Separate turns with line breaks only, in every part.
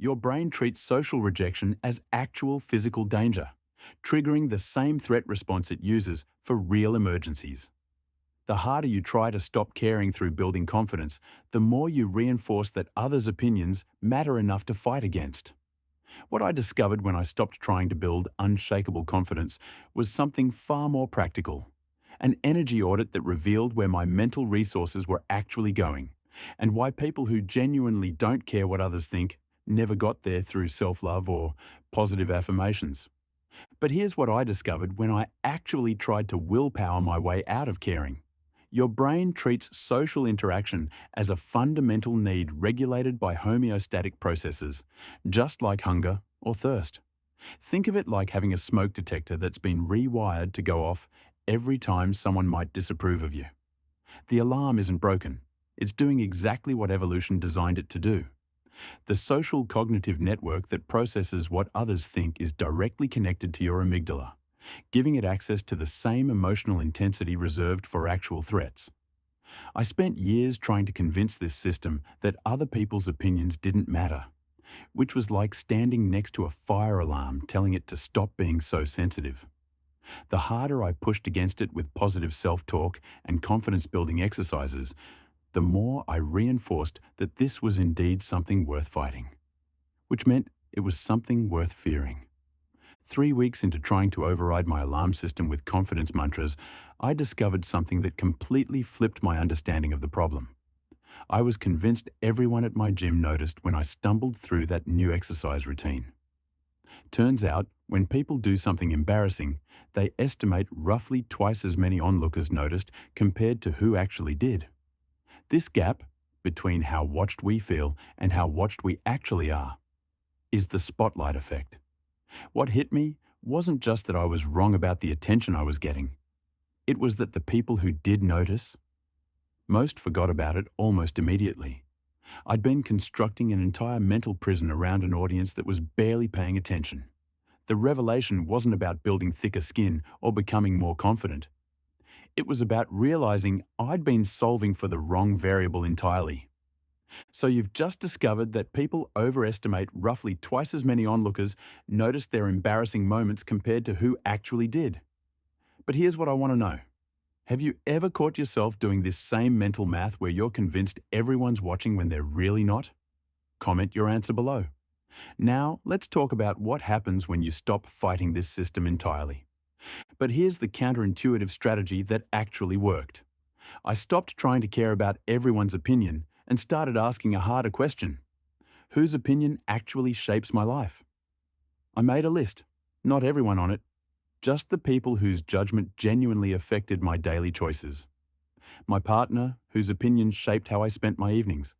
Your brain treats social rejection as actual physical danger, triggering the same threat response it uses for real emergencies. The harder you try to stop caring through building confidence, the more you reinforce that others' opinions matter enough to fight against. What I discovered when I stopped trying to build unshakable confidence was something far more practical. An energy audit that revealed where my mental resources were actually going, and why people who genuinely don't care what others think never got there through self-love or positive affirmations. But here's what I discovered when I actually tried to willpower my way out of caring. Your brain treats social interaction as a fundamental need regulated by homeostatic processes, just like hunger or thirst. Think of it like having a smoke detector that's been rewired to go off every time someone might disapprove of you. The alarm isn't broken. It's doing exactly what evolution designed it to do. The social cognitive network that processes what others think is directly connected to your amygdala, giving it access to the same emotional intensity reserved for actual threats. I spent years trying to convince this system that other people's opinions didn't matter, which was like standing next to a fire alarm telling it to stop being so sensitive. The harder I pushed against it with positive self-talk and confidence-building exercises, the more I reinforced that this was indeed something worth fighting, which meant it was something worth fearing. 3 weeks into trying to override my alarm system with confidence mantras, I discovered something that completely flipped my understanding of the problem. I was convinced everyone at my gym noticed when I stumbled through that new exercise routine. Turns out, when people do something embarrassing, they estimate roughly twice as many onlookers noticed compared to who actually did. This gap, between how watched we feel and how watched we actually are, is the spotlight effect. What hit me wasn't just that I was wrong about the attention I was getting. It was that the people who did notice, most forgot about it almost immediately. I'd been constructing an entire mental prison around an audience that was barely paying attention. The revelation wasn't about building thicker skin or becoming more confident. It was about realizing I'd been solving for the wrong variable entirely. So you've just discovered that people overestimate roughly twice as many onlookers noticed their embarrassing moments compared to who actually did. But here's what I want to know. Have you ever caught yourself doing this same mental math where you're convinced everyone's watching when they're really not? Comment your answer below. Now, let's talk about what happens when you stop fighting this system entirely. But here's the counterintuitive strategy that actually worked. I stopped trying to care about everyone's opinion and started asking a harder question. Whose opinion actually shapes my life? I made a list, not everyone on it, just the people whose judgment genuinely affected my daily choices. My partner, whose opinion shaped how I spent my evenings.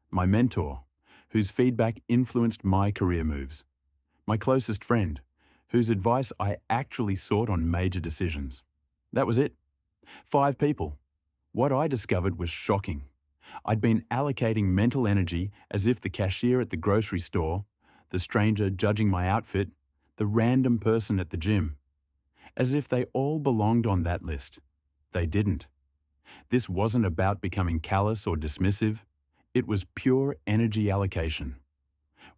My mentor, whose feedback influenced my career moves. My closest friend, whose advice I actually sought on major decisions. That was it. 5 people. What I discovered was shocking. I'd been allocating mental energy as if the cashier at the grocery store, the stranger judging my outfit, the random person at the gym, as if they all belonged on that list. They didn't. This wasn't about becoming callous or dismissive. It was pure energy allocation.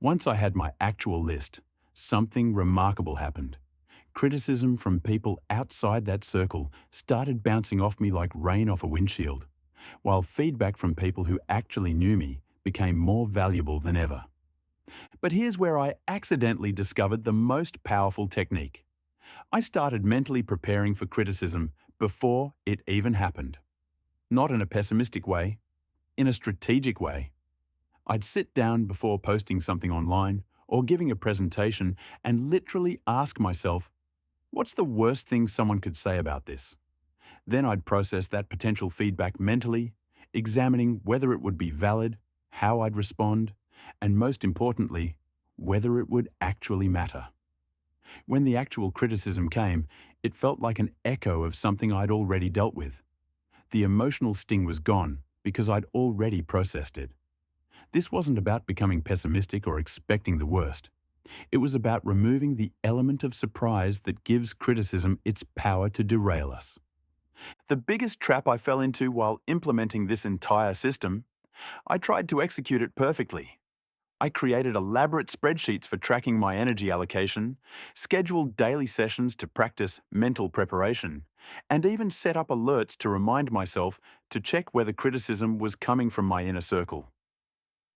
Once I had my actual list, something remarkable happened. Criticism from people outside that circle started bouncing off me like rain off a windshield, while feedback from people who actually knew me became more valuable than ever. But here's where I accidentally discovered the most powerful technique. I started mentally preparing for criticism before it even happened. Not in a pessimistic way, in a strategic way. I'd sit down before posting something online or giving a presentation and literally ask myself, what's the worst thing someone could say about this? Then I'd process that potential feedback mentally, examining whether it would be valid, how I'd respond, and most importantly, whether it would actually matter. When the actual criticism came, it felt like an echo of something I'd already dealt with. The emotional sting was gone because I'd already processed it. This wasn't about becoming pessimistic or expecting the worst. It was about removing the element of surprise that gives criticism its power to derail us. The biggest trap I fell into while implementing this entire system, I tried to execute it perfectly. I created elaborate spreadsheets for tracking my energy allocation, scheduled daily sessions to practice mental preparation, and even set up alerts to remind myself to check whether criticism was coming from my inner circle.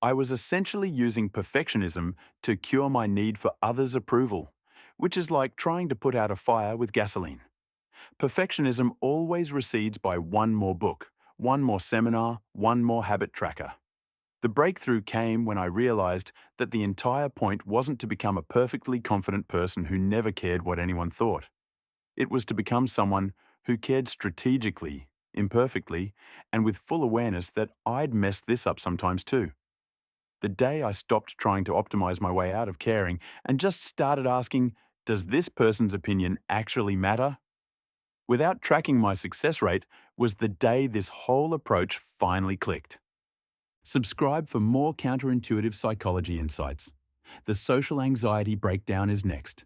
I was essentially using perfectionism to cure my need for others' approval, which is like trying to put out a fire with gasoline. Perfectionism always recedes by one more book, one more seminar, one more habit tracker. The breakthrough came when I realized that the entire point wasn't to become a perfectly confident person who never cared what anyone thought. It was to become someone who cared strategically, imperfectly, and with full awareness that I'd messed this up sometimes too. The day I stopped trying to optimize my way out of caring and just started asking, does this person's opinion actually matter? Without tracking my success rate, was the day this whole approach finally clicked. Subscribe for more counterintuitive psychology insights. The social anxiety breakdown is next.